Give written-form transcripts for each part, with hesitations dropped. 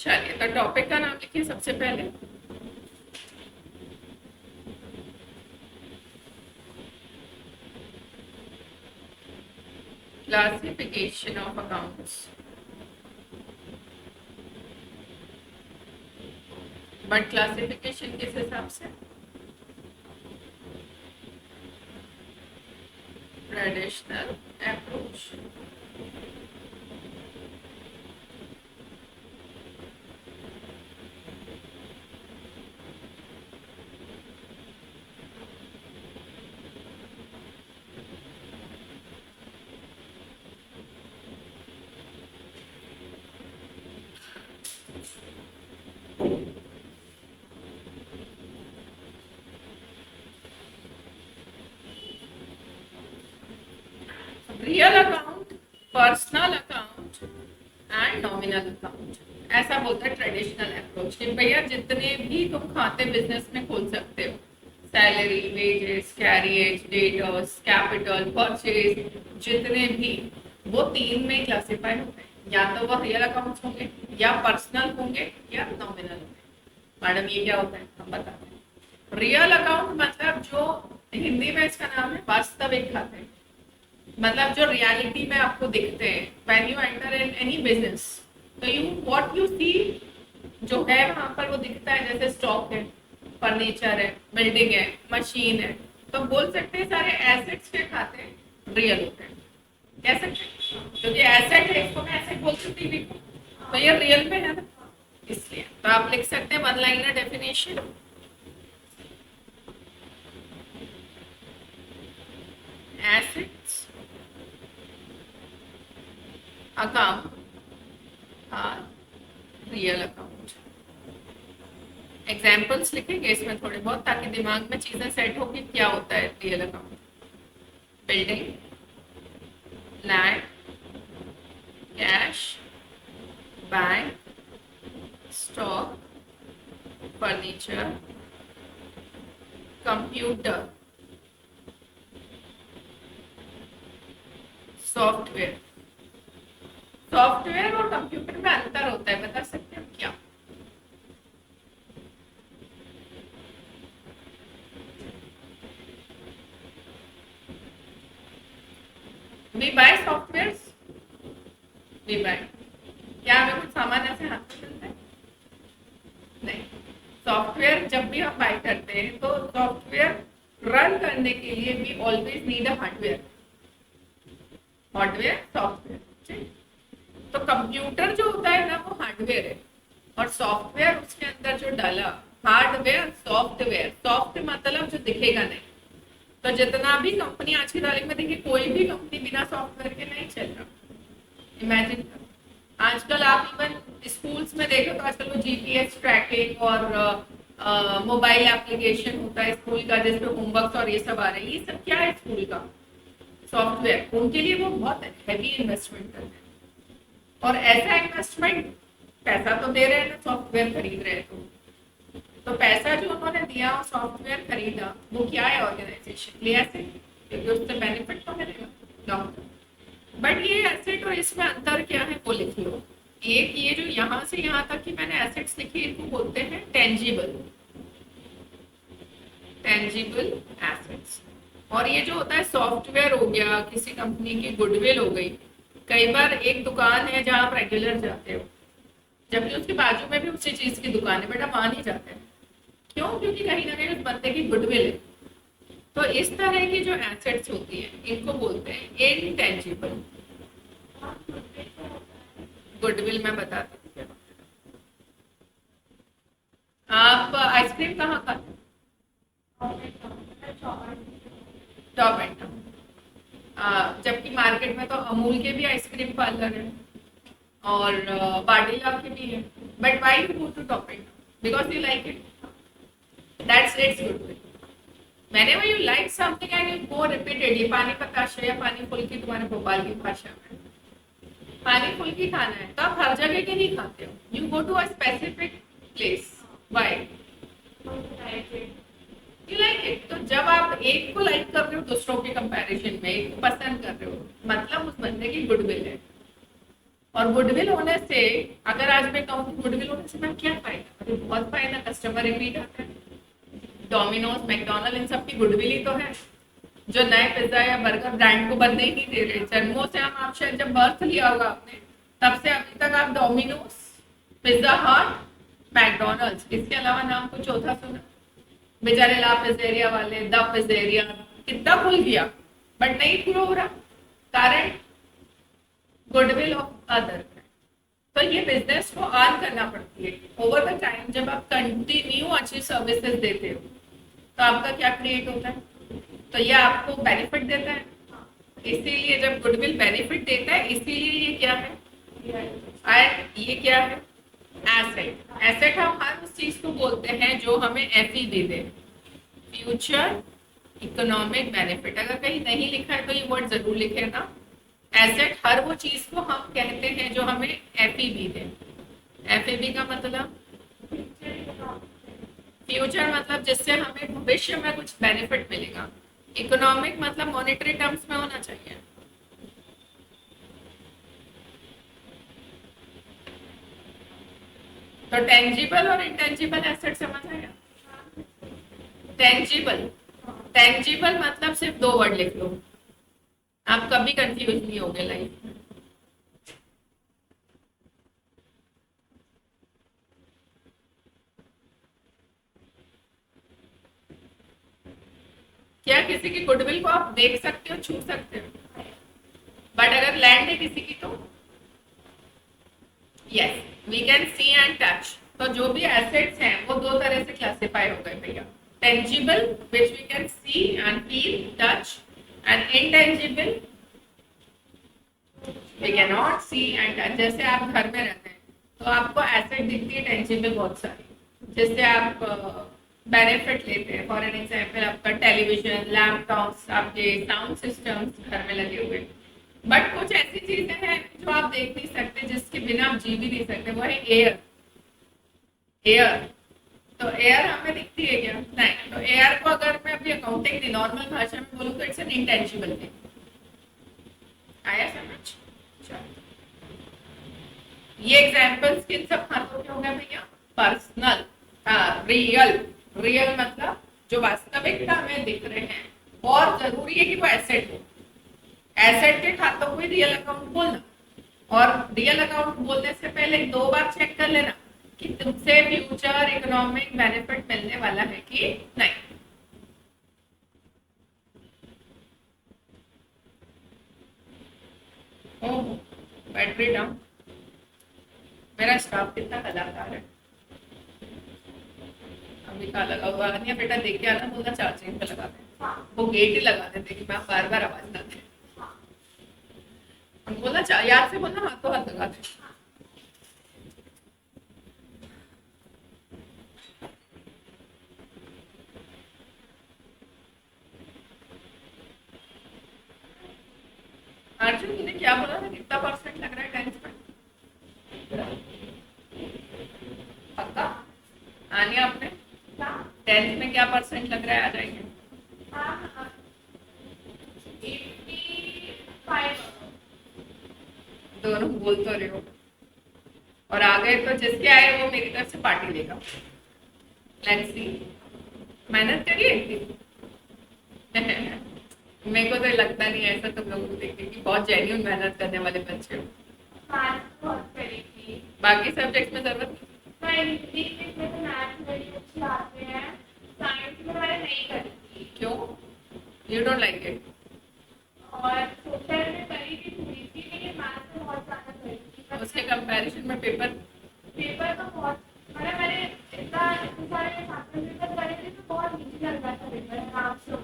चलिए, तो टॉपिक का नाम लिखिए सबसे पहले। Classification of accounts. But classification किस हिसाब से? Traditional approach. Real account, personal account and nominal account, ऐसा बोलता है ट्रेडिशनल अप्रोच कि भैया जितने भी तुम खाते बिजनेस में खोल सकते हो, salary, wages, carriage, debtors, capital, purchase, जितने भी, वो तीन में क्लासिफाई होते हैं। या तो वो रियल अकाउंट्स होंगे, या पर्सनल होंगे, या नॉमिनल होंगे। मैडम ये क्या होता है, हम बताते हैं। रियल अकाउंट मतलब जो हिंदी में इसका नाम है वास्तविक खाते, मतलब जो रियलिटी में आपको दिखते हैं। When you enter in any business, तो यू व्हाट यू सी जो है वहां पर वो दिखता है, जैसे स्टॉक है, फर्नीचर है, बिल्डिंग है, मशीन है। तो बोल सकते हैं सारे एसेट्स के खाते रियल होते हैं, कह सकते हैं, क्योंकि एसेट है, इसको मैं एसेट बोल सकती भी, तो ये रियल में है ना, इसलिए। तो आप लिख सकते हैं one liner definition. Assets account are real account. Examples लिखेंगे इसमें थोड़े बहुत, ताकि दिमाग में चीजें सेट होगी क्या होता है real account. Building, land, cash, bank, stock, furniture, computer, software. Software और कंप्यूटर में अंतर होता है, बता सकते हैं क्या? We buy software, we buy, क्या हमें कुछ सामान ऐसे हाथ में मिलता है? नहीं। सॉफ्टवेयर जब भी हम बाय करते हैं तो सॉफ्टवेयर रन करने के लिए we always need a hardware. Hardware, software. तो कंप्यूटर जो होता है ना वो हार्डवेयर है, और सॉफ्टवेयर उसके अंदर जो डाला, हार्डवेयर, सॉफ्टवेयर। सॉफ्ट मतलब जो दिखेगा नहीं। तो जितना भी कंपनी आज की तारीख में देखिए, कोई भी कंपनी बिना सॉफ्टवेयर के नहीं चल रहा। इमेजिन करो, आजकल आप इवन स्कूल्स में देखो तो आजकल वो जीपीएस ट्रैकिंग और मोबाइल एप्लीकेशन होता है स्कूल का, जिसमें होमवर्क और ये सब आ रहे हैं। ये सब क्या है स्कूल का? सॉफ्टवेयर। उनके लिए वो बहुत हैवी इन्वेस्टमेंट करते हैं, और ऐसा इन्वेस्टमेंट, पैसा तो दे रहे हैं ना, सॉफ्टवेयर खरीद रहे हैं। तो पैसा जो उन्होंने दिया और सॉफ्टवेयर खरीदा, वो क्या है ऑर्गेनाइजेशन के लिए एसेट, क्योंकि उससे बेनिफिट तो मिलेगा लॉन्ग टर्म। बट ये एसेट और इसमें अंतर क्या है वो लिख लो। एक ये जो यहाँ से यहाँ तक की मैंने एसेट्स लिखी, इनको बोलते हैं टेंजिबल, टेंजिबल एसेट्स। और ये जो होता है सॉफ्टवेयर हो गया, किसी कंपनी की गुडविल हो गई। कई बार एक दुकान है जहाँ आप रेगुलर जाते हो, जबकि उसके बाजू में भी उसी चीज की दुकान है, बट आप वहां नहीं जाते हैं। क्यों? क्योंकि कहीं ना कहीं उस बंदे की गुडविल है। तो इस तरह की जो एसेट्स होती है इनको बोलते हैं इनटेंजिबल। गुडविल मैं बताती हूँ। आप आइसक्रीम कहाँ खाते हैं? Top and town. जबकि मार्केट में तो अमूल के भी आइसक्रीम पार्लर है, और वाडीलाल के भी है। But why you go to top and town? Because you like it, that's it's goodwill. whenever you like something and you go repeatedly, पानी पताशा या पानी फुल्की तुम्हारे भोपाल की भाषा में, पानी फुल्की खाना है तो आप हर जगह के नहीं खाते हो, you go to a specific place. Why? You like it. तो जब आप एक को लाइक कर रहे हो दूसरों के कंपैरिजन में, एक को पसंद कर रहे हो, मतलब उस बंदे की गुडविल है। और गुडविल होने से, अगर आज मैं कहूँ कि गुडविल होने से मैं क्या फायदा, अभी बहुत फायदा, कस्टमर रिपीट आता है। डोमिनोज, मैकडोनल्ड, इन सब की गुडविल ही तो है, जो नए पिज्जा या बर्गर ब्रांड को बनने ही नहीं दे रहे। जन्मों से हम, आप शायद जब बर्थ लिया होगा आपने, तब से अभी तक आप डोमिनोज, पिज्जा हट, मैकडोनल्ड्स, इसके अलावा नाम कुछ चौथा सुना? बेचारे ला पिज्जेरिया वाले, द पिज्जेरिया, कितना खुल गया बट नहीं ग्रो हो रहा, कारण गुडविल ऑफ अदर। तो ये बिजनेस को अर्न करना पड़ती है ओवर द टाइम। जब आप कंटिन्यू अच्छी सर्विसेज देते हो तो आपका क्या क्रिएट होता है, तो ये आपको बेनिफिट देता है। इसीलिए जब गुडविल बेनिफिट देता है, इसीलिए ये क्या है, एंड ये क्या है, एसेट। एसेट हम हर उस चीज को बोलते हैं जो हमें एफईबी दे, फ्यूचर इकोनॉमिक बेनिफिट। अगर कहीं नहीं लिखा है तो ये वर्ड जरूर लिखे ना। एसेट हर वो चीज को हम कहते हैं जो हमें एफईबी दे। एफईबी का मतलब फ्यूचर, मतलब जिससे हमें भविष्य में कुछ बेनिफिट मिलेगा। इकोनॉमिक मतलब मॉनेटरी टर्म्स में होना चाहिए। तो टेंजिबल और इंटेंजिबल एसेट समझ आया? टेंजिबल, टेंजिबल मतलब सिर्फ दो वर्ड लिख लो, आप कभी कंफ्यूज नहीं होंगे लाइफ में। क्या किसी की गुडविल को आप देख सकते हो, छू सकते हो, बट अगर लैंड है किसी की तो yes, we can see and touch. तो जो भी एसेट्स हैं वो दो तरह से क्लासिफाई हो गए भैया, tangible which we can see and feel touch, and intangible we cannot see and touch. जैसे आप घर में रहते हैं तो आपको एसेट दिखती है टेंजिबल बहुत सारी, जिससे आप बेनिफिट लेते हैं। फॉर एन एग्जाम्पल आपका टेलीविजन, लैपटॉप्स, आपके साउंड सिस्टम्स घर में लगे हुए। बट कुछ ऐसी चीजें हैं जो आप देख नहीं सकते, जिसके बिना आप जी भी नहीं सकते, वो है एयर। एयर, तो एयर हमें दिखती है क्या? नहीं। तो एयर को अगर मैं अभी अकाउंटिंग की नॉर्मल भाषा में बोलूँ तो इट्स एन इंटेंजिबल थिंग। आया समझ? ये एग्जाम्पल्स किन सब खातों के हो गए भैया? Personal, real. रियल मतलब जो वास्तविकता में दिख रहे हैं, और जरूरी है कि वो एसेट हो। एसेट के खातों को रियल अकाउंट बोलना, और रियल अकाउंट बोलने से पहले दो बार चेक कर लेना कि तुमसे फ्यूचर इकोनॉमिक बेनिफिट मिलने वाला है कि नहीं। ओह, बैटरी डाउन। मेरा स्टाफ कितना कलाकार है। अभी का लगा हुआ नहीं बेटा, देख के आना, बोलना चार्जिंग पे लगा दे। वो गेट ही लगा देते कि मैं बार बार आवाज ना दे। बोलना याद से बोलना, हाथों हाथ लगा दे। अर्जुन तूने क्या बोला था, कितना परसेंट लग रहा है टेंथ में? पक्का आनी आपने? टेंथ में क्या परसेंट लग रहा है, आ जाएंगे? दोनों बोल तो रहे हो, और आ गए तो जिसके आए वो मेरी तरफ से पार्टी लेगा। लेट्स सी, मेहनत करिए। मेरे को तो लगता नहीं है ऐसा, तुम लोगों को देखते कि बहुत जेन्युइन मेहनत करने वाले बच्चे हो। बाकी सब्जेक्ट में जरूरत क्यों? You don't like it? उसके कंपैरिजन में पेपर तो बहुत, मतलब मैंने इतना सारे बहुत इजी लग रहा था paper.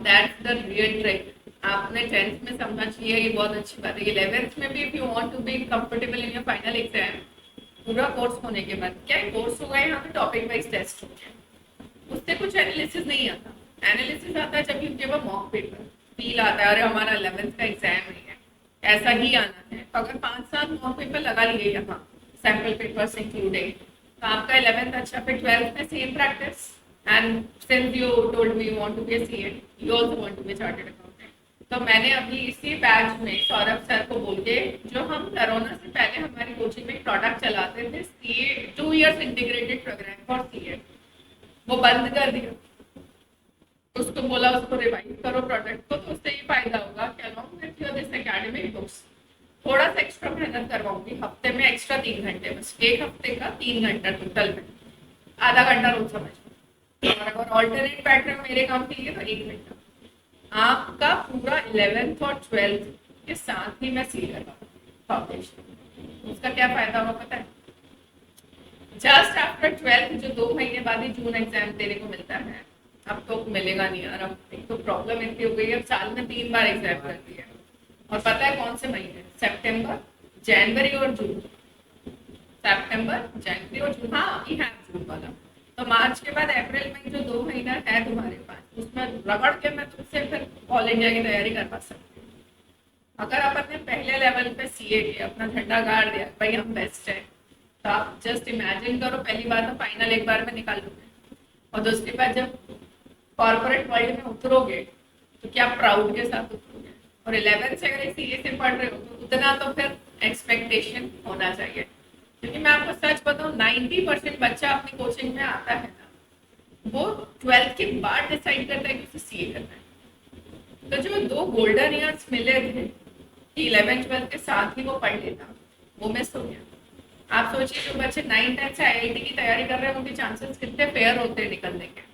That's the real trick. आपने 10th में समझना चाहिए, ये बहुत अच्छी बात है। 11th में भी if you want to be comfortable in your final exam, पूरा कोर्स होने के बाद क्या कोर्स होगा, यहाँ पे टॉपिक वाइज टेस्ट होते हैं, उससे कुछ एनालिसिस नहीं आता। एनालिसिस आता है जब you give a mock paper, feel आता है अरे हमारा 11th का एग्जाम नहीं है, ऐसा ही आना है। तो अगर 5-7 मॉक पेपर लगा लिए यहाँ, सैम्पल पेपर्स इंक्लूडिंग, तो आपका 11th अच्छा, फिर 12th में same practice. And since you told me you want to be a CA, you also want to be a chartered accountant. तो मैंने अभी इसी बैच में सौरभ सर को बोल के, जो हम कोरोना से पहले हमारी कोचिंग में प्रोडक्ट चलाते थे, CA 2 years integrated program for CA, वो बंद कर दिया। उसको बोला उसको रिवाइव करो प्रोडक्ट को, तो उससे ये फायदा होगा कि along with your this academic books थोड़ा सा एक्स्ट्रा मेहनत करवाऊंगी, हफ्ते में एक्स्ट्रा 3 घंटे, बस एक हफ्ते का 3 घंटा टोटल में, आधा घंटा रोज समझ लो। और अगर ऑल्टरनेट पैटर्न मेरे काम के लिए तो 1 घंटा। आपका पूरा 11th और 12th के साथ ही मैं सी लगा फाउंडेशन। उसका क्या फायदा होगा पता है? जस्ट आफ्टर 12th, जो 2 महीने बाद ही जून एग्जाम देने को मिलता है, अब तो मिलेगा नहीं यार। अब एक तो प्रॉब्लम इतनी हो गई है, अब साल में 3 बार एग्जाम कर दिया। और पता है कौन से महीने? सितंबर, जनवरी और जून। सितंबर, जनवरी और जून, हाँ ये है जून वाला। तो मार्च के बाद अप्रैल में जो 2 महीना है तुम्हारे पास, उसमें रगड़ के मैं तुमसे फिर ऑल इंडिया की तैयारी करवा सकती हूँ। अगर अपन ने पहले लेवल पे सीए के अपना झंडा गाड़ दिया भाई हम बेस्ट है, तो आप जस्ट इमेजिन करो, पहली बार तो फाइनल एक बार में निकाल लोगे, और दूसरी बार जब कॉर्पोरेट वर्ल्ड में उतरोगे तो क्या प्राउड के साथ उतरोगे। और 11th से अगर सीए से पढ़ रहे हो तो उतना तो फिर एक्सपेक्टेशन होना चाहिए। क्योंकि मैं आपको सच बताऊं, 90% बच्चा अपनी कोचिंग में आता है ना, वो 12th के बाद डिसाइड करता है कि उसे सीए करना है। तो जो 2 गोल्डन ईयर्स मिले थे कि 11th-12th के साथ ही वो पढ़ लेता, वो मिस हो गया। आप सोचिए जो बच्चे 9-10 से आईआईटी की तैयारी कर रहे हैं, उनके चांसेस कितने फेयर होते हैं निकलने के।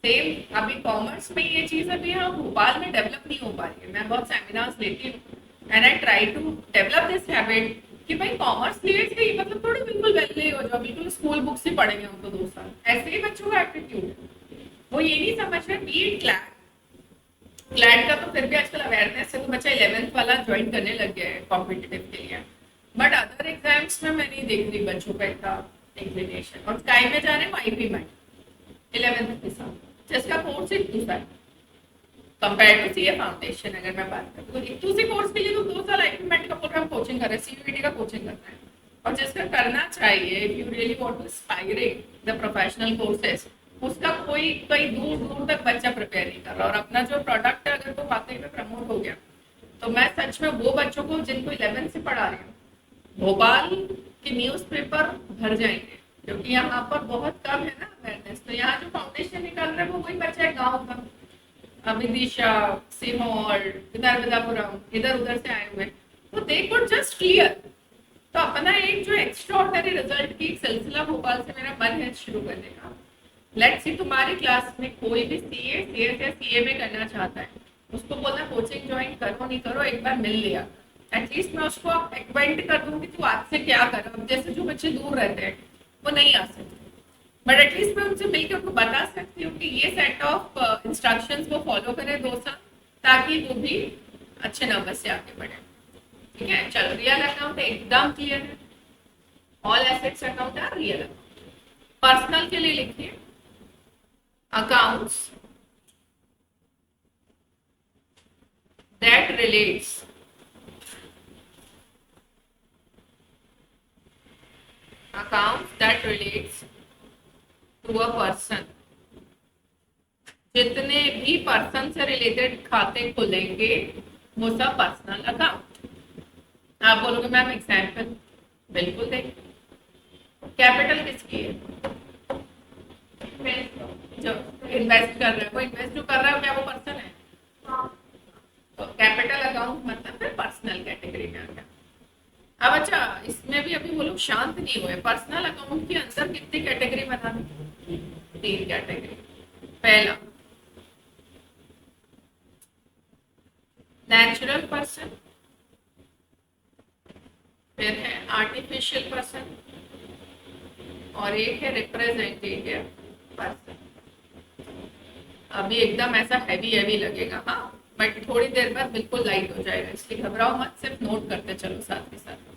सेम अभी कॉमर्स में ये चीज अभी यहाँ भोपाल में डेवलप नहीं हो पा रही है। मैं बहुत सेमिनार्स लेती हूँ and I try to develop this habit कि भाई कॉमर्स लिए थे मतलब थोड़े बिल्कुल वैले हो जाओ, बिल्कुल स्कूल बुक्स ही पढ़ेंगे हम तो 2 साल, ऐसे ही बच्चों का एटीट्यूड है। वो ये नहीं समझ रहे बीट क्लैट, क्लैट का तो फिर भी आजकल अवेयरनेस है, तो बच्चा 11th वाला ज्वाइन करने लग गया है कॉम्पिटिटिव के लिए। बट अदर एग्जाम्स में मैं नहीं देख रही बच्चों का इतना इंक्लिनेशन। और स्काई में जा रहे हैं आईपी में 11th के साथ, जिसका कोर्स ही दूसरा है कंपेयर टू सीए फाउंडेशन। अगर मैं बात करूँ तो उसी कोर्स के लिए तो 2 साल आईपीमेंट का प्रोग्राम कोचिंग कर रहे हैं, सीयूईटी का कोचिंग कर रहे हैं। और जिसका करना चाहिए, if you really want to aspiring the professional courses, उसका कोई कई दूर दूर तक बच्चा प्रिपेयर नहीं कर रहा। और अपना जो प्रोडक्ट है अगर वो वाकई में प्रमोट हो गया, तो मैं सच में वो बच्चों को जिनको 11th से पढ़ा रही हूँ, भोपाल के न्यूज़पेपर भर जाएंगे, क्योंकि यहाँ पर बहुत कम है ना अवेयरनेस। तो यहाँ जो फाउंडेशन निकाल रहे हैं वो वही बच्चा है गाँव का, विदिशा, सीहोर, विधानपुरम, इधर उधर से आए हुए, तो दे कुड जस्ट क्लियर। तो अपना एक जो एक्स्ट्रा ऑर्डिनरी रिजल्ट की सिलसिला भोपाल से मेरा मन है शुरू करने का। लेट्स सी तुम्हारी क्लास में कोई भी सीए, सीएस या सीए में करना चाहता है, उसको बोलना कोचिंग ज्वाइन करो नहीं करो, एक बार मिल लिया। एटलीस्ट मैं उसको एक्वाइंट कर दूंगी तू आज से क्या कर। अब जैसे जो बच्चे दूर रहते हैं वो नहीं आ सकते, बट एटलीस्ट मैं उनसे मिलकर उनको बता सकती हूँ कि ये सेट ऑफ इंस्ट्रक्शंस को फॉलो करें 2 साल, ताकि वो भी अच्छे नंबर से आगे बढ़े। ठीक है, चलो रियल अकाउंट एकदम क्लियर है, all assets account are real account. Personal के लिए लिखिए accounts that relates to a person. जितने भी पर्सन से रिलेटेड खाते खुलेंगे वो सब पर्सनल अकाउंट। आप बोलोगे मैम एग्जाम्पल, बिल्कुल देखिए। कैपिटल किसकी है? जो इन्वेस्ट कर रहे हैं, वो इन्वेस्ट जो कर रहा है क्या वो पर्सन है? तो कैपिटल अकाउंट मतलब फिर पर्सनल कैटेगरी में आ गया। अब अच्छा, इसमें भी अभी वो लोग शांत नहीं हुए। पर्सनल अकाउंट के अंदर कितनी कैटेगरी बना दी? 3 कैटेगरी। पहला नेचुरल पर्सन, फिर है आर्टिफिशियल पर्सन, और एक है रिप्रेजेंटेटिव पर्सन। अभी एकदम ऐसा हैवी हैवी लगेगा, हाँ, बट थोड़ी देर बाद बिल्कुल लाइट हो जाएगा, इसलिए घबराओ मत, सिर्फ नोट करते चलो साथ के साथ।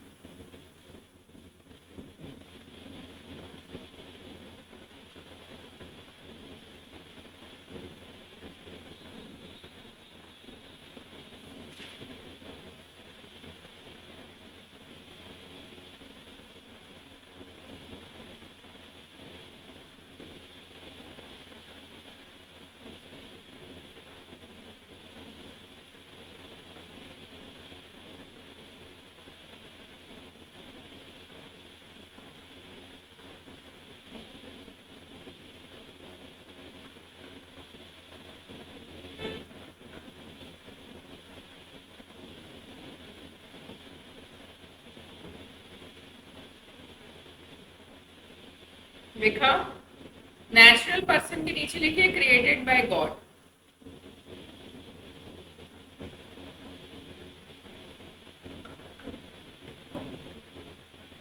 लिखा। नेचुरल पर्सन के नीचे लिखिए created by God.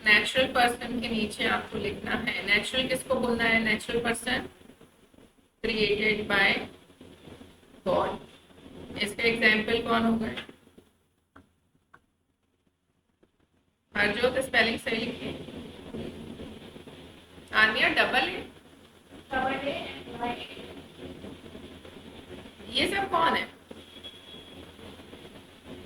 Natural person के नीचे आपको लिखना है, नेचुरल किसको बोलना है? Natural person created by God. इसका एग्जाम्पल कौन होगा? हरजोत स्पेलिंग सही लिखिए। आनिया डबल है, ये सब कौन है?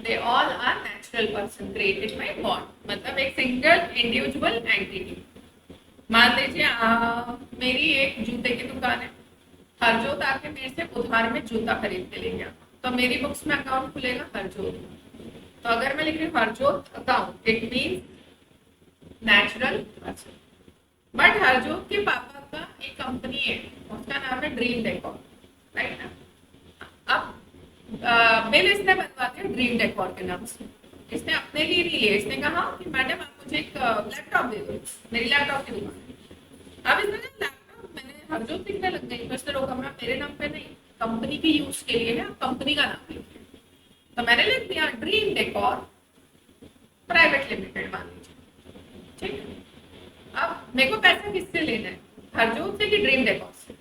They all are natural person created by God. मतलब एक सिंगल इंडिविजुअल एंटिटी। मान लीजिए मेरी एक जूते की दुकान है, हरजोत आके मेरे से उधार में जूता खरीद के ले गया, तो मेरी बुक्स में अकाउंट खुलेगा हरजोत। तो अगर मैं लिख रही हूँ Harjot account, it means natural person. But Harjot के पापा का एक कंपनी है, उसका नाम है ड्रीम डेकोर, राइट ना? अब बिल इसने बनवा दिया ड्रीम डेकोर के नाम से। इसने अपने लिए नहीं लिया, इसने कहा कि मैडम आप मुझे एक लैपटॉप दे दो, मेरी लैपटॉप की दुकान है। अब इसने लैपटॉप मैंने हरजोत लिखने लग गई, तो इसने रोका, मैं मेरे नाम पे नहीं, कंपनी के यूज के लिए है, कंपनी का नाम लिखिए। तो मैंने लिख दिया ड्रीम डेकोर प्राइवेट लिमिटेड, मान लीजिए, ठीक है। अब मेरे को पैसा किससे लेना है? हरजोत से कि ड्रीम डेकोर से?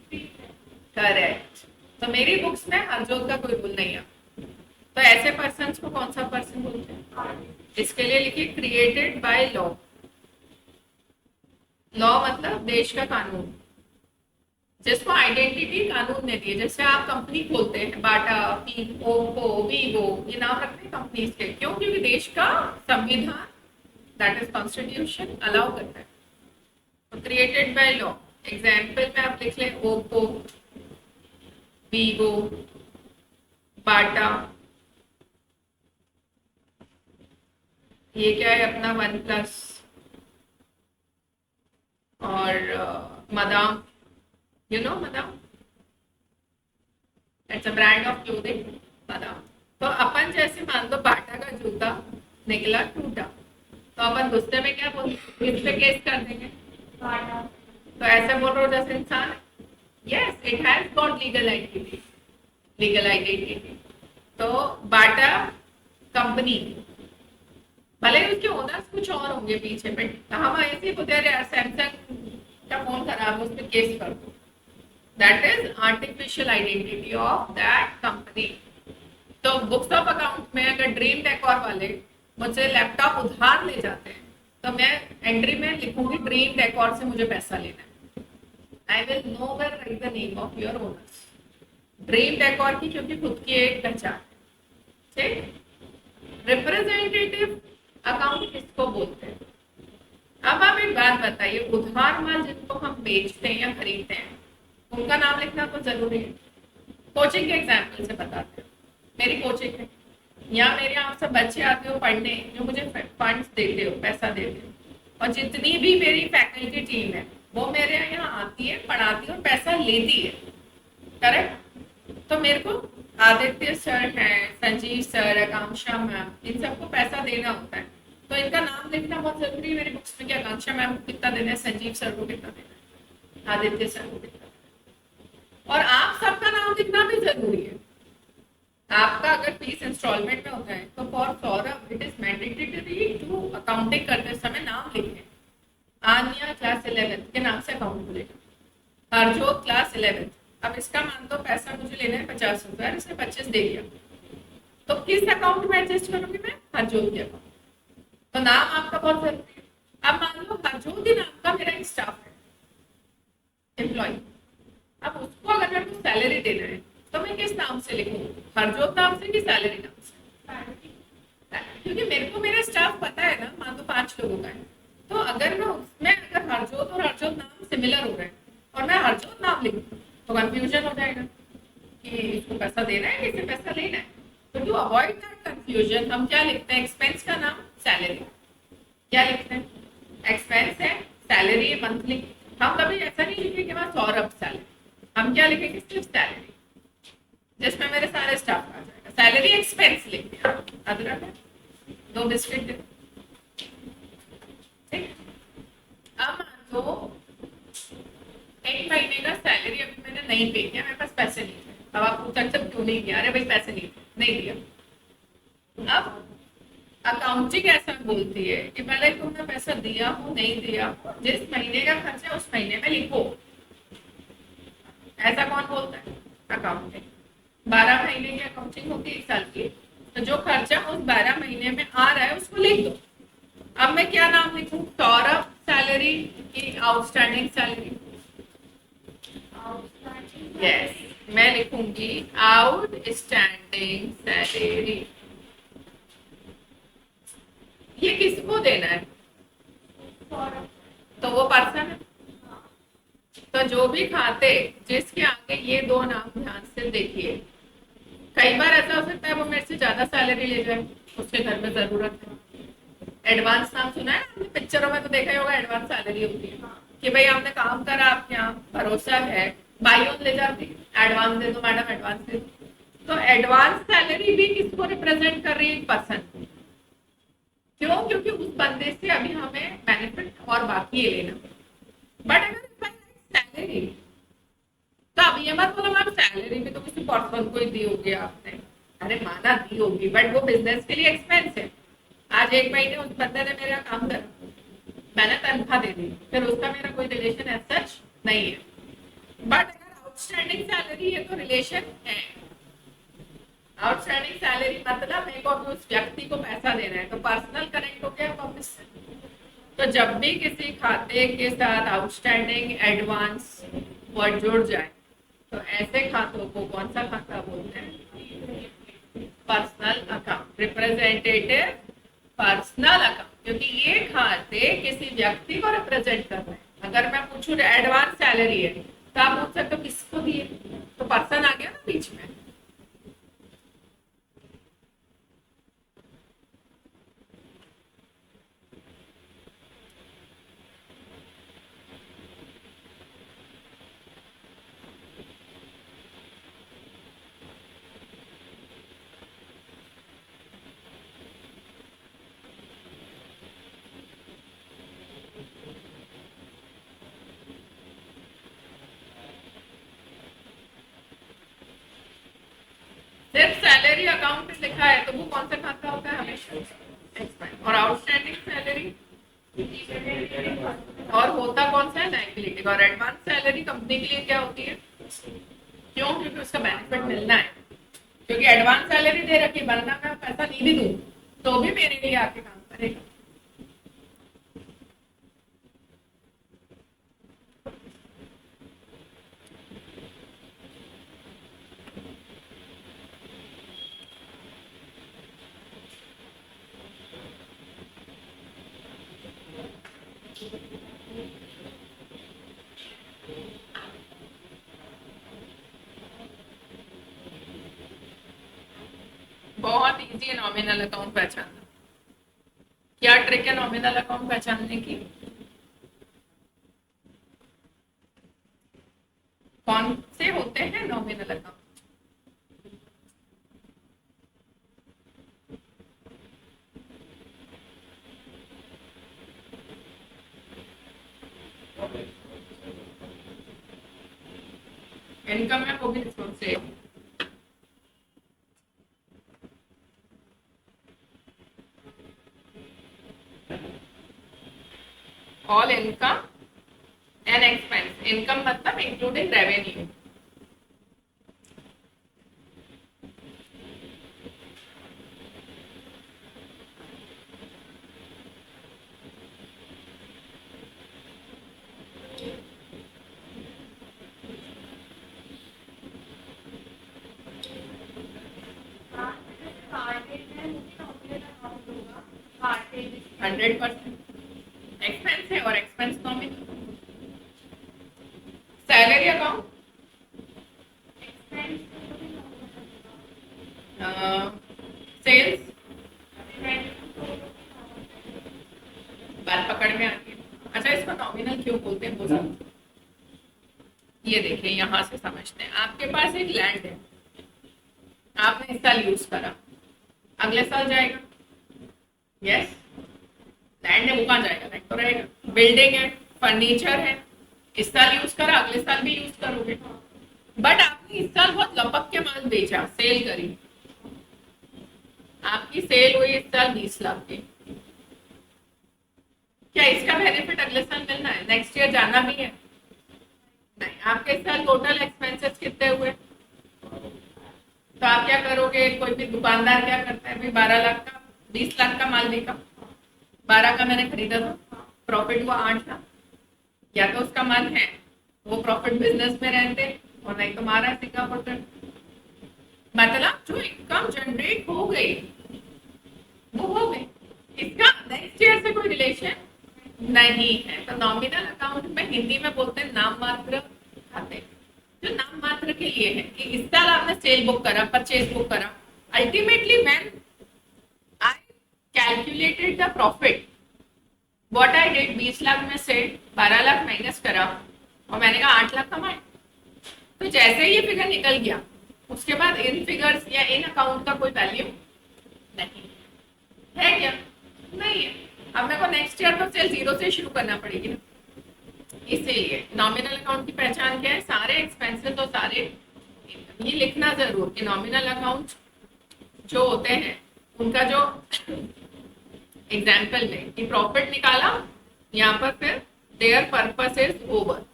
करेक्ट। तो मेरी बुक्स में हरजोत का कोई रूल नहीं है। तो ऐसे पर्सन को कौन सा पर्सन बोलते हैं? इसके लिए लिखिए क्रिएटेड बाय लॉ। लॉ मतलब देश का कानून, जिसको आइडेंटिटी कानून ने दी है। जैसे आप कंपनी खोलते हैं, बाटा, ओप्पो, वीवो, ये नाम रखते हैं कंपनीज के, क्यों? क्योंकि देश का संविधान, दैट इज कॉन्स्टिट्यूशन, अलाउ करता है। तो क्रिएटेड बाय लॉ। एग्जाम्पल में आप लिख लें ओप्पो, वीवो, बाटा, ये क्या है अपना वन प्लस, और madam, you know madam, it's a brand of clothing, madam. तो अपन जैसे मान लो बाटा का जूता निकला टूटा, तो अपन गुस्से में क्या बोलते हैं? किस पे केस कर देंगे? बाटा। तो ऐसे बोल रहे हो जैसे इंसान, yes it has got legal identity, legal identity. तो बाटा कंपनी, भले उसके ओनर्स कुछ और होंगे पीछे, बट हम ऐसे ही बोलते हैं सैमसंग का फोन खराब है, उस पर केस कर दो। That is artificial identity of that company. तो बुक्स ऑफ अकाउंट में अगर ड्रीम डेकोर वाले मुझसे लैपटॉप उधार ले जाते हैं, तो मैं एंट्री में लिखूंगी ड्रीम डेकोर से मुझे पैसा लेना है। I will nowhere right the name of your owners, dream decor की, क्योंकि खुद की एक पहचान। ठीक। रिप्रेजेंटेटिव अकाउंट किसको बोलते हैं? अब आप एक बात बताइए, उधार माल जिनको हम बेचते हैं या खरीदते हैं, उनका नाम लिखना तो जरूरी है। कोचिंग के एग्जाम्पल से बताते हैं। मेरी कोचिंग है, यहाँ मेरे यहाँ सब बच्चे आते हो पढ़ने, जो मुझे फंड्स देते हो, पैसा देते हो, और जितनी भी मेरी फैकल्टी टीम है वो मेरे यहाँ आती है, पढ़ाती है और पैसा लेती है, करेक्ट? तो मेरे को आदित्य सर है, संजीव सर, आकांक्षा मैम, इन सबको पैसा देना होता है। तो इनका नाम लिखना बहुत जरूरी है मेरी बुक्स में कि आकांक्षा मैम को कितना देना है, संजीव सर को कितना देना है, आदित्य सर को कितना देना है। और आप सबका नाम लिखना भी जरूरी है। आपका अगर फीस इंस्टॉलमेंट में होता है तो for Saurabh it is mandatory to accounting करते समय नाम लिखें। आन्या क्लास 11 के नाम से अकाउंट खुलेगा, हरजोत क्लास 11। अब इसका मान दो पैसा मुझे लेना है 50,000, इसने 25 दे दिया, तो किस अकाउंट में एडजस्ट करूंगी मैं? हरजोत के अकाउंट। तो नाम आपका बहुत जरूरी है। अब मान लो हरजोत ही नाम का मेरा एक स्टाफ है, एम्प्लॉय। अब उसको अगर मेरे को सैलरी देना है तो मैं किस नाम से लिखूं? हरजोत नाम से कि सैलरी नाम से? क्योंकि मेरे को मेरा स्टाफ पता है ना, मान लो 5 लोगों का है, तो अगर मैं उसमें अगर हरजोत और हरजोत नाम सिमिलर हो रहे हैं और मैं हरजोत नाम लिखूं तो कंफ्यूजन हो जाएगा कि इसको पैसा देना है, किसे पैसा लेना है। तो टू अवॉइड दैट कंफ्यूजन हम क्या लिखते हैं? एक्सपेंस का नाम सैलरी। क्या लिखते हैं? एक्सपेंस है, सैलरी है मंथली। हम कभी ऐसा नहीं लिखेंगे मैं सौरभ सैलरी, हम क्या लिखेंगे? सिर्फ सैलरी, जिसमें मेरे सारे स्टाफ आ जाएगा। सैलरी एक्सपेंस लिख दिया, अदरक है, 2 बिस्किट दे, ठीक। अब मान लो महीने का सैलरी अभी मैंने नहीं पे किया, मेरे पास पैसे नहीं थे। अब आप पूछ सकते क्यों नहीं किया, अरे भाई पैसे नहीं थे, नहीं दिया। अब अकाउंटिंग ऐसा बोलती है कि पहले तुमने पैसा दिया हो नहीं दिया, जिस महीने का खर्च है उस महीने में लिखो। ऐसा कौन बोलता है? अकाउंटिंग। 12 महीने की अकाउंटिंग होती है, 1 साल की, तो जो खर्चा उस 12 महीने में आ रहा है उसको लिख दो। अब मैं क्या नाम लिखूं? सौरभ सैलरी की आउटस्टैंडिंग सैलरी? यस, मैं लिखूंगी आउटस्टैंडिंग सैलरी। ये किसको देना है? तो वो पर्सन है। तो जो भी खाते जिसके आगे ये 2 नाम ध्यान से देखिए। कई बार ऐसा हो सकता है वो मेरे से ज्यादा सैलरी ले जाए, उसके घर में जरूरत है। एडवांस नाम सुना है आपने? पिक्चरों में तो देखा ही होगा, एडवांस सैलरी होती है कि भाई आपने काम करा, आपके यहाँ भरोसा है, बाई ऑन ले जाती, एडवांस दे दो मैडम, एडवांस दे दो। तो एडवांस सैलरी भी किसको रिप्रेजेंट कर रही है? पर्सन। क्यों? क्योंकि उस बंदे से अभी हमें बेनिफिट और बाकी है लेना। बट अगर सैलरी, तो अब ये मत बोलो मैम सैलरी भी तो किसी पर्सन को ही दी होगी आपने। अरे माना दी होगी, बट वो बिजनेस के लिए एक्सपेंस है। आज 1 महीने उस बंदे ने मेरा काम करा, मैंने तनख्वाह दे दी, फिर उसका मेरा कोई रिलेशन एज सच नहीं है। बट अगर आउटस्टैंडिंग सैलरी है तो रिलेशन है। आउटस्टैंडिंग सैलरी मतलब मेरे को उस व्यक्ति को पैसा देना है, तो पर्सनल कनेक्ट हो गया वापस से। तो जब भी किसी खाते के साथ आउटस्टैंडिंग एडवांस वर्ड जुड़ जाए तो ऐसे खातों को कौन सा खाता बोलते हैं? Personal account, representative personal account, क्योंकि ये खाते किसी व्यक्ति को रिप्रेजेंट कर रहे हैं। अगर मैं पूछूं एडवांस सैलरी है तो आप पूछ सकते हो किसको दिए, तो पर्सन आ गया ना बीच में। सिर्फ सैलरी अकाउंट लिखा है तो वो कौन सा खाता होता है? हमेशा एक्सपेंस। और आउटस्टैंडिंग सैलरी और होता कौन सा है? लायबिलिटी। और एडवांस सैलरी कंपनी के लिए क्या होती है? क्यों? क्योंकि उसका बेनिफिट मिलना है। क्योंकि एडवांस सैलरी दे रखी, वरना मैं पैसा नहीं भी दूं तो भी मेरे लिए आके काम करेगा। बहुत इजी है नॉमिनल अकाउंट पहचानना। क्या ट्रिक है नॉमिनल अकाउंट पहचानने की? कौन से होते हैं नॉमिनल अकाउंट? इनकम है वो भी रिसोर्स है। All income and expense. Income मतलब including revenue. Hundred percent expense है और expense nominal. Salary account sales, बात पकड़ में आती है। अच्छा, इसको नॉमिनल क्यों बोलते हैं वो समझो। ये देखिए यहाँ से समझते हैं। आपके पास एक लैंड है, आपने इस साल यूज करा, अगले साल जाएगा। यस, लैंड है वो कहाँ जाएगा? रेंट तो रहेगा। बिल्डिंग है, फर्नीचर है, इस साल यूज करा, अगले साल भी यूज करोगे। बट आपने इस साल बहुत लपक के माल बेचा, सेल करी, आपकी सेल हुई इस साल 20 लाख की। क्या इसका बेनिफिट अगले साल मिलना है? नेक्स्ट ईयर जाना भी है? नहीं। आपके इस साल टोटल एक्सपेंसेस कितने हुए? तो आप क्या करोगे? कोई भी दुकानदार क्या करता है भाई, 12 लाख का, 20 लाख का माल बिका, 12 का मैंने खरीदा था, प्रॉफिट हुआ 8 लाख। या तो उसका मन है वो प्रॉफिट बिजनेस में रहते, और नहीं तो मारा है सिंगापुर तक। मतलब जो इनकम जनरेट हो गई वो हो गई, इसका नेक्स्ट ईयर से कोई रिलेशन नहीं है। तो नॉमिनल अकाउंट में हिंदी में बोलते हैं नाम मात्र खाते, जो नाम मात्र के लिए है कि इस साल आपने सेल बुक करा, परचेज बुक करा, ultimately when I calculated the profit, what I did, 20 lakh में से 12 लाख माइनस करा और मैंने कहा 8 लाख कमाए। तो जैसे ही ये फिगर निकल गया उसके बाद इन फिगर्स या इन अकाउंट का कोई वैल्यू नहीं है। क्या नहीं है? अब मेरे को नेक्स्ट ईयर तो सेल जीरो से शुरू करना पड़ेगी ना। इसीलिए नॉमिनल अकाउंट की पहचान क्या है? सारे एक्सपेंसेस और सारे, ये लिखना जरूर कि नॉमिनल अकाउंट जो होते हैं उनका जो एग्जाम्पल में कि प्रॉफिट निकाला, यहाँ पर फिर देयर पर्पस इज ओवर,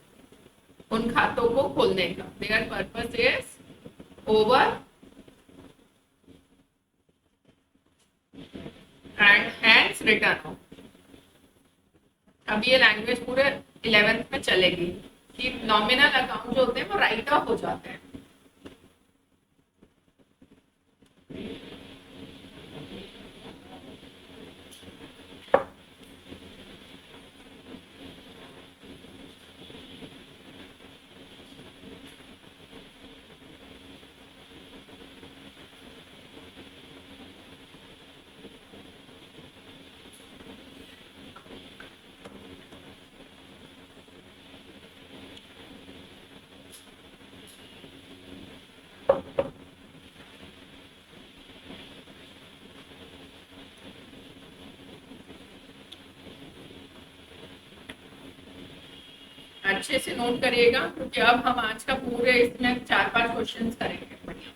उन खातों को खोलने का, their purpose is over and hence written off. अब ये लैंग्वेज पूरे 11th में चलेगी कि नॉमिनल अकाउंट जो होते हैं वो राइट ऑफ हो जाते हैं। अच्छे से नोट करिएगा क्योंकि अब हम आज का पूरे इसमें 4-5 क्वेश्चंस करेंगे। बढ़िया,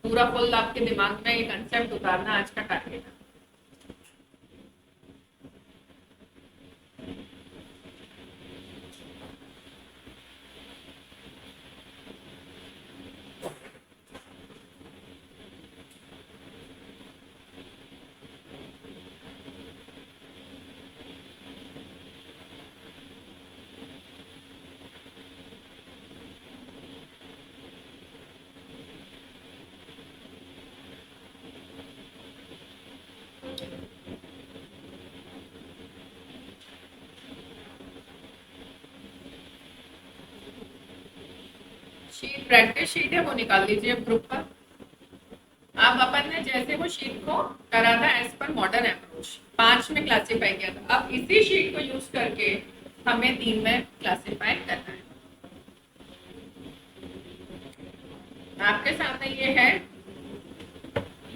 पूरा फुल आपके दिमाग में ये कंसेप्ट उतारना आज का टारगेट है। शीट, प्रैक्टिस शीट है वो निकाल लीजिए ग्रुप पर। अब अपन ने जैसे वो शीट को करा था एज पर मॉडर्न अप्रोच, 5 में क्लासीफाई किया था, अब इसी शीट को यूज करके हमें 3 में क्लासीफाई करना है। आपके सामने ये है,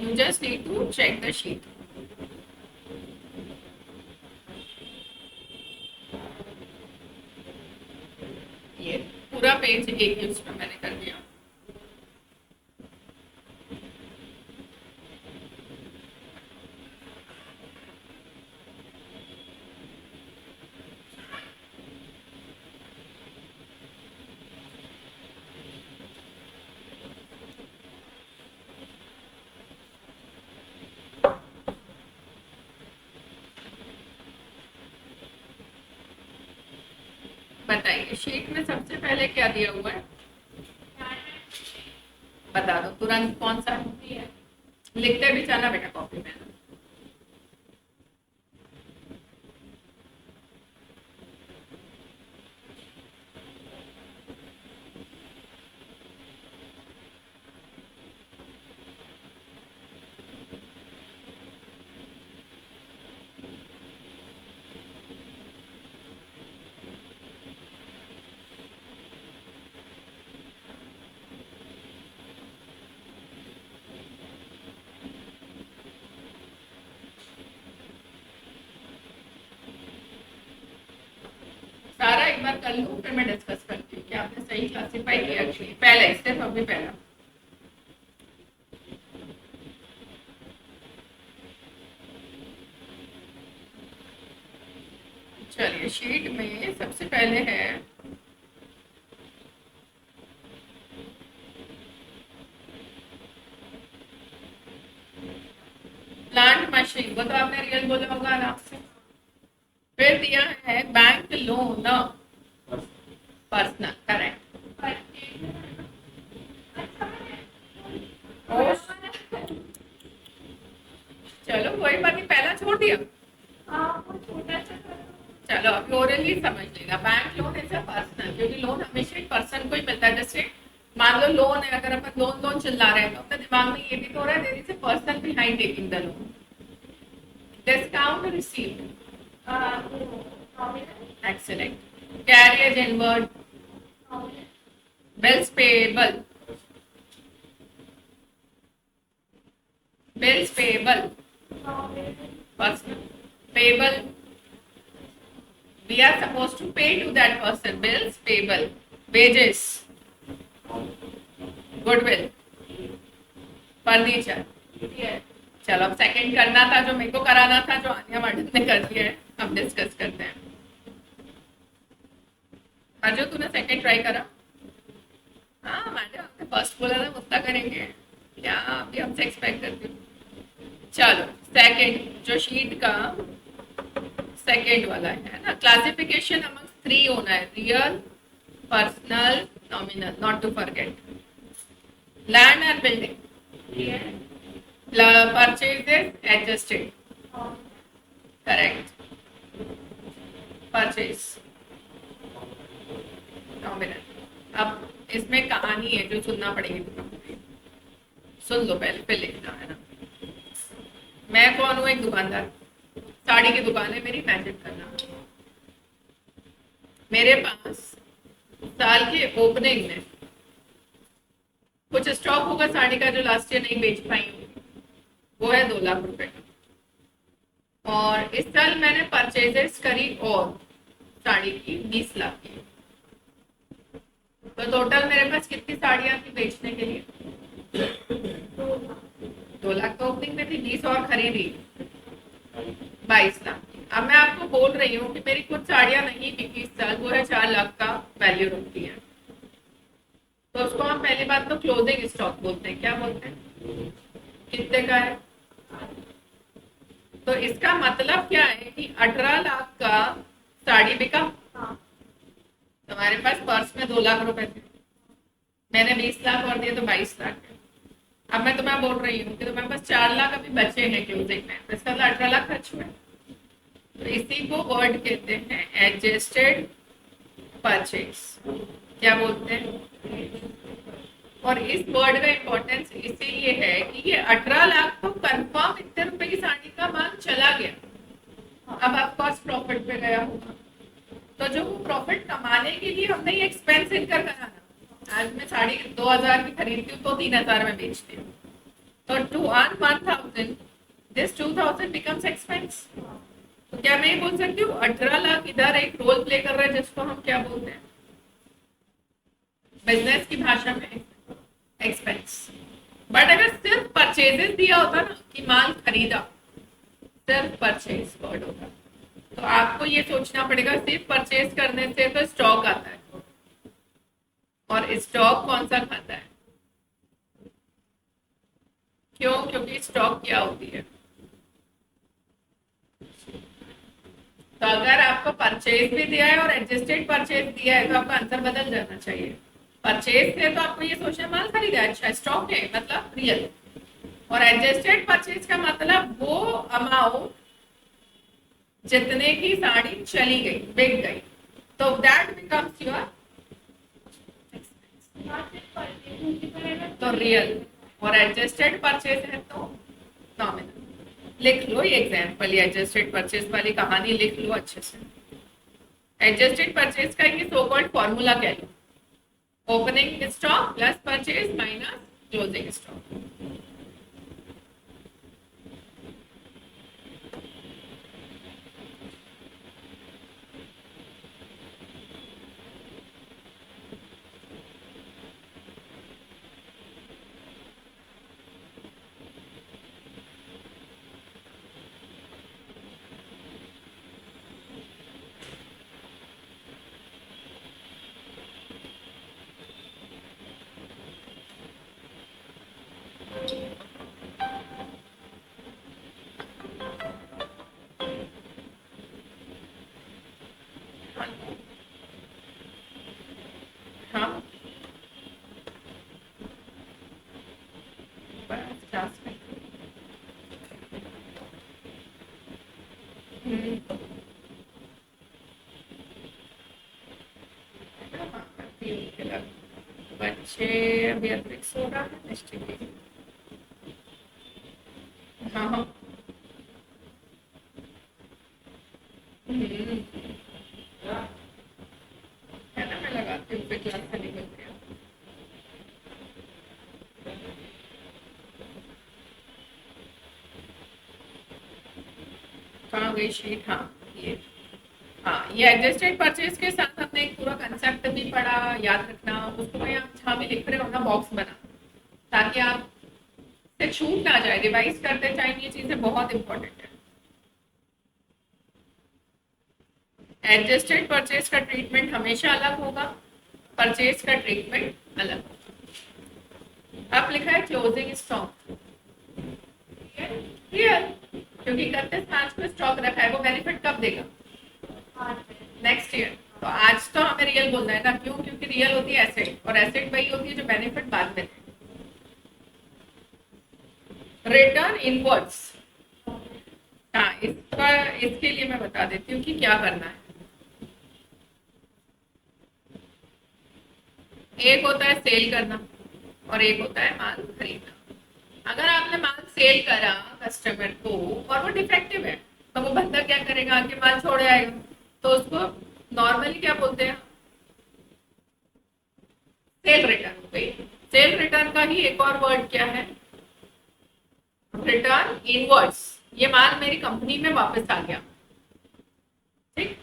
you just need to check the sheet. ये पूरा पेज एक यूज में मैंने कर दिया। बताइए शीट में सबसे पहले क्या दिया हुआ है? बता दो तुरंत कौन सा है। लिखते भी जाना बेटा कॉपी में। एक बार कर लूँ फिर मैं डिस्कस करती हूँ कि आपने सही क्लासीफाई किया कि नहीं। पहले स्टेप अभी पहला। चलिए शीट में सबसे पहले है प्लांट मशीन, वो तो आपने रियल बोला होगा आराम से। फिर दिया है बैंक लोन, पर्सनल, करेक्ट। चलो कोई बात नहीं, पहला छोड़ दिया। चलो अभी ओरली समझ लेगा। Bank loan is a personal, क्योंकि लोन हमेशा एक पर्सन को ही मिलता है। जैसे मान लो लोन है, अगर अपन लोन लोन चिल्ला रहे हैं तो अपने दिमाग में ये भी तो हो रहा है there is a person behind taking the loan. Discount received, excellent. Carriage inward, bills payable, bills payable, personal, payable. We are supposed to pay to that person. Bills payable, wages, goodwill, furniture. चलो अब second करना था जो मेरे को कराना था, जो आनिया मैडम ने कर दिया है। अब डिस्कस करते हैं। अर्जुन तूने सेकंड ट्राई करा? हाँ मैडम आपने फर्स्ट बोला था उतना करेंगे, क्या अभी हमसे एक्सपेक्ट करती हूँ। चलो सेकंड जो शीट का सेकंड वाला है ना, क्लासिफिकेशन अमंग थ्री होना है, real, personal, nominal, not to forget. Land and building, purchases adjusted, correct, purchase nominal। अब इसमें कहानी है जो सुनना पड़ेगी, सुन लो पहले, फिर लिखना है ना। मैं कौन हूँ? एक दुकानदार, साड़ी की दुकान है मेरी, मैनेज करना। मेरे पास साल के ओपनिंग में कुछ स्टॉक होगा साड़ी का जो लास्ट ईयर नहीं बेच पाई होगी, वो है 2 लाख रुपए का। और इस साल मैंने परचेजेस करी और साड़ी की 20 लाख की, तो टोटल मेरे पास कितनी साड़ियां थी बेचने के लिए? 2 लाख तो ओपनिंग में थी, 20 और खरीदी 22 लाख की। अब मैं आपको बोल रही हूँ कि मेरी कुछ साड़ियां नहीं बिकी इस साल, वो है 4 लाख का वैल्यू रखती है, तो उसको हम पहली बात तो क्लोजिंग स्टॉक बोलते हैं। क्या बोलते हैं? कितने का है? तो इसका मतलब क्या है कि 18 लाख का साड़ी बिका। तुम्हारे पास पर्स में 2 लाख रुपए थे, मैंने 20 लाख और दिए तो 22 लाख है। अब मैं तुम्हें बोल रही हूँ कि तुम्हारे पास 4 लाख अभी बचे हैं क्लोजिंग में, तो इसका 18 लाख खर्च हुए। तो इसी को वर्ड कहते हैं एडजस्टेड परचेज। क्या बोलते हैं? और इस वर्ड का इंपॉर्टेंस इसीलिए है कि ये 18 लाख तो कंफर्म इतने रुपए की साड़ी का माल चला गया, अब ऑफकोर्स प्रॉफिट पे गया होगा। तो जो वो प्रॉफिट कमाने के लिए हमने ये एक्सपेंस इनकर कराना। आज मैं साड़ी 2000 की खरीदती हूँ तो 3000 में बेचती हूँ, तो to earn 1000 this 2000 becomes expense. तो क्या मैं ये बोल सकती हूँ 18 लाख इधर एक रोल प्ले कर रहा है, जिसको हम क्या बोलते हैं बिजनेस की भाषा में? एक्सपेंस। बट अगर सिर्फ परचेजेस दिया होता ना कि माल खरीदा, सिर्फ परचेज वर्ड होता, तो आपको ये सोचना पड़ेगा सिर्फ परचेज करने से तो स्टॉक आता है, और स्टॉक कौन सा खाता है? क्यों? क्योंकि स्टॉक क्या होती है? तो अगर आपको परचेज भी दिया है और एडजस्टेड परचेज दिया है तो आपका आंसर बदल जाना चाहिए। परचेज से तो आपको ये सोचना माल खरीदा है, अच्छा स्टॉक है मतलब रियल, और एडजस्टेड परचेज का मतलब वो अमाउंट जितने की साड़ी चली गई, बिक गई, तो दैट बिकम्स योर तो रियल, और एडजस्टेड परचेज है तो नॉमिनल। लिख लो ये एग्जाम्पल, ये एडजस्टेड परचेज वाली कहानी लिख लो अच्छे से। एडजस्टेड परचेज का ये सो कॉल्ड फॉर्मूला क्या है? Opening stock plus purchase minus closing stock. हाँ, बस क्लास में। हम्म, हाँ, करती हूँ उनके लग बच्चे अभी अतिरिक्त सो रहा है निश्चित। हाँ हाँ। हम्म, है ना, मैं लगाती हूँ फिर क्लास से निकल के। कहाँ गई शीट? हाँ, ये। हाँ, ये एडजस्टेड परचेज के साथ हमने एक पूरा कंसेप्ट भी पढ़ा, याद रखना उसको। मैं आप जहाँ भी लिख रहे हो ना बॉक्स बना, ताकि आप से छूट ना जाए, रिवाइज करते टाइम ये चीजें बहुत इंपॉर्टेंट है। एडजस्टेड परचेज का ट्रीटमेंट हमेशा अलग होगा, परचेज का ट्रीटमेंट अलग होगा। आप लिखा है क्लोजिंग स्टॉक, क्लियर? क्योंकि 31 मार्च को स्टॉक रखा है, वो बेनिफिट कब देगा? Next year. तो आज तो हमें रियल बोलना है ना, क्यों? क्योंकि रियल होती है एसेट, और एसेट वही होती है जो बेनिफिट बाद में। रिटर्न इनवर्ड्स, हाँ, इसका इसके लिए मैं बता देती हूँ कि क्या करना है। एक होता है सेल करना, और एक होता है माल खरीदना। अगर आपने माल सेल करा कस्टमर को और वो डिफेक्टिव है, तो वो बंदा क्या करेगा? आके माल छोड़ आएगा। तो उसको नॉर्मली क्या बोलते हैं? सेल रिटर्न हो गई। सेल रिटर्न का ही एक और वर्ड क्या है? Return inwards. ये माल मेरी कंपनी में वापस आ गया, ठीक।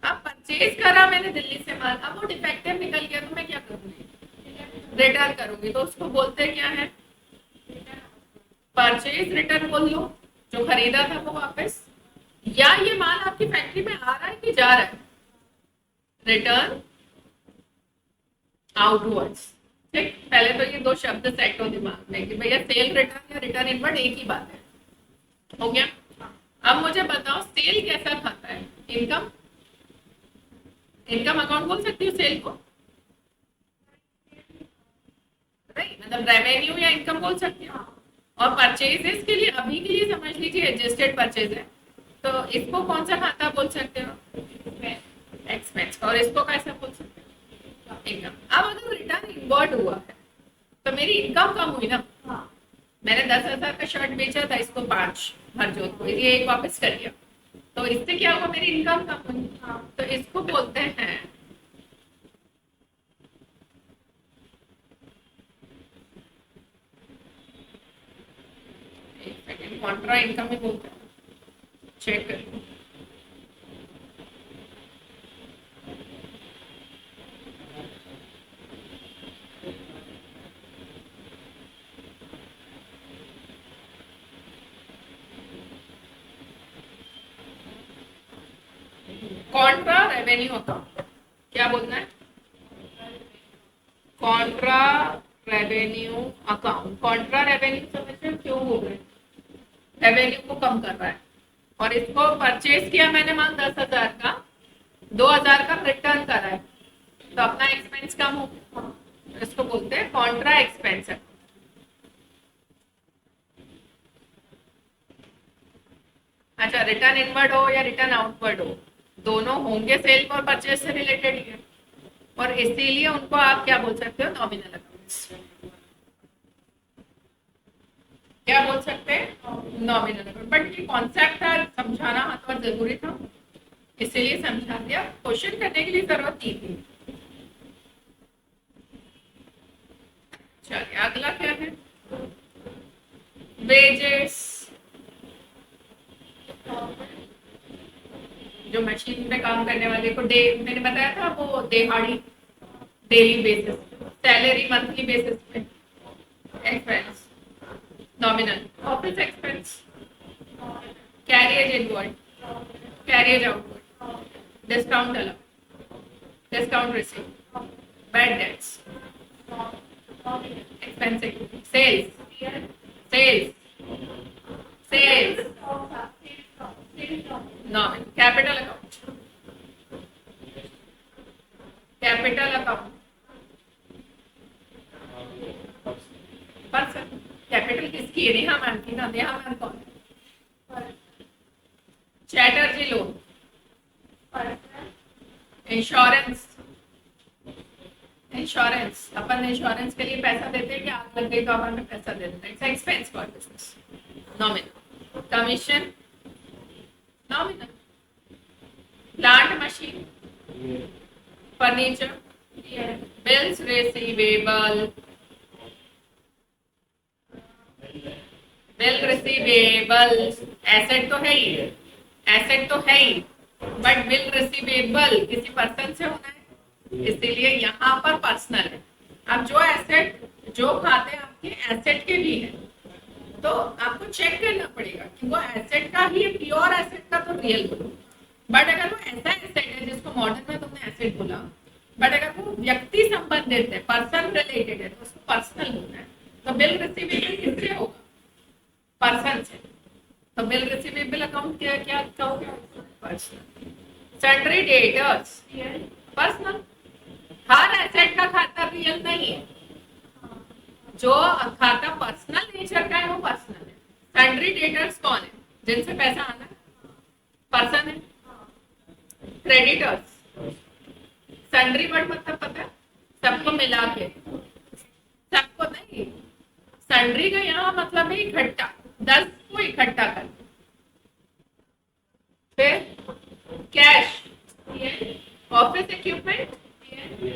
अब परचेज करा मैंने दिल्ली से माल, अब वो डिफेक्टिव निकल गया, तो मैं क्या करूंगी? रिटर्न करूंगी। तो उसको बोलते हैं क्या है? परचेज रिटर्न बोल लो, जो खरीदा था वो वापस। या ये माल आपकी फैक्ट्री में आ रहा है कि जा रहा है? रिटर्न आउटवर्ड्स, ठीक। पहले तो ये दो शब्द सेट हो दिमाग में कि भैया सेल रिटर्न या रिटर्न इनवर्ड एक ही बात है। हो गया? अब मुझे बताओ सेल कैसा खाता है? इनकम, इनकम अकाउंट बोल सकती हूँ सेल को? राइट, मतलब रेवेन्यू या इनकम बोल सकती हूँ। और परचेजेस के लिए अभी के लिए समझ लीजिए एडजस्टेड परचेज है, तो इसको कौन सा खाता बोल सकते हो? एक्सपेंस। और इसको कैसे बोल सकते हो? इनकम। अब अगर रिटर्न इनवर्ड हुआ है तो मेरी इनकम कम हुई ना। मैंने 10,000 का शर्ट बेचा था, इसको 5 हरजोत को, ये एक वापस कर दिया, तो इससे क्या होगा? मेरी इनकम कम हुई। तो इसको बोलते हैं, एक सेकेंड, कॉन्ट्रा इनकम ही बोलते हैं, चेक करिए। कॉन्ट्रा रेवेन्यू अकाउंट, क्या बोलना है? Contra revenue account. Contra revenue समझ में क्यों हो गए? रेवेन्यू को कम कर रहा है, और इसको परचेज किया मैंने माल 10,000 का, 2,000 का रिटर्न करा है, तो अपना एक्सपेंस कम हो गया। इसको बोलते हैं कॉन्ट्रा एक्सपेंस। अच्छा, रिटर्न इनवर्ड हो या रिटर्न आउटवर्ड हो, दोनों होंगे सेल और परचेज से रिलेटेड ही है, और इसीलिए उनको आप क्या बोल सकते हो? Nominal accounts. क्या बोल सकते हैं? Nominal account. बट ये कॉन्सेप्ट था, समझाना बहुत जरूरी था, इसीलिए समझा दिया, क्वेश्चन करने के लिए जरूरत नहीं थी। चलिए अगला क्या है? वेजेस, जो मशीन पे काम करने वाले को डे, मैंने बताया था वो दिहाड़ी, daily basis, salary monthly basis पे। Expense nominal, office expense, carriage inward, carriage outward, discount अलग, discount receive, bad debts, expensive, sales, sales, sales, nominal, capital account, capital account, person. Capital किसकी है? नेहा मैम की ना। नेहा मैम कौन है? Chatterjee loan, insurance, insurance अपन insurance के लिए पैसा देते हैं कि आग लग गई तो अपन हमें पैसा देते हैं। It's expense for business. Nominal. Commission, nominal. Plant machine, furniture, bills receivable, bill receivable asset तो है ही, एसेट तो है ही, बट बिल रिसीवेबल किसी पर्सन से होना है, इसीलिए यहाँ पर पर्सनल है। अब जो एसेट, जो खाते आपके एसेट के भी है, तो आपको चेक करना पड़ेगा कि वो एसेट का ही, प्योर एसेट का तो रियल बोलो। बट अगर वो ऐसा एसेट है जिसको मॉडर्न में तुमने एसेट बोला, बट अगर वो व्यक्ति संबंधित है, पर्सन रिलेटेड है, तो उसको पर्सनल बोलना है। तो बिल रिसीवेबल किससे होगा? पर्सन से। तो बिल रिसीवेबल अकाउंट क्या क्या कहोगे? पर्सनल। Sundry debtors, personal. हर एसेट का खाता रियल नहीं है, जो खाता पर्सनल नेचर का है वो पर्सनल है। सन्ड्री डेटर्स कौन है? जिनसे पैसा आना है, पर्सन है। क्रेडिटर्स, सन्ड्री वर्ड मतलब पता है? सबको मिला के, सबको नहीं। सन्ड्री का यहाँ मतलब है इकट्ठा, 10 को इकट्ठा कर। फिर cash, office equipment,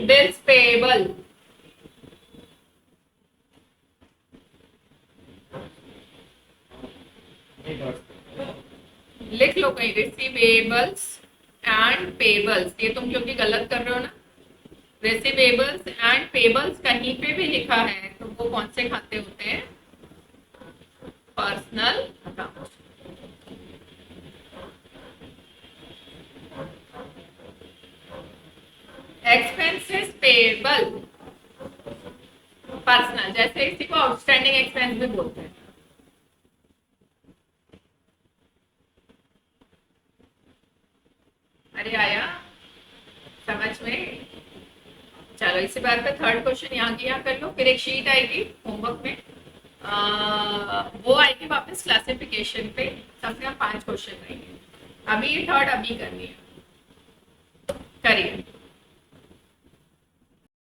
bills payable, लिख लो कहीं, रिसीवेबल्स एंड पेबल्स। ये तुम क्योंकि गलत कर रहे हो ना, रिसीवेबल्स एंड पेबल्स कहीं पे भी लिखा है तो वो कौन से खाते होते हैं? Personal account. Expenses payable, personal. जैसे इसी को आउटस्टैंडिंग एक्सपेंस भी बोलते हैं। अरे आया समझ में? चलो इसी बात पे थर्ड क्वेश्चन यहाँ की यहाँ कर लो। फिर एक शीट आएगी होमवर्क में, वो आएगी वापस क्लासिफिकेशन पे। सबसे 5 क्वेश्चन रहेंगे। अभी ये थर्ड अभी करनी है, करिए।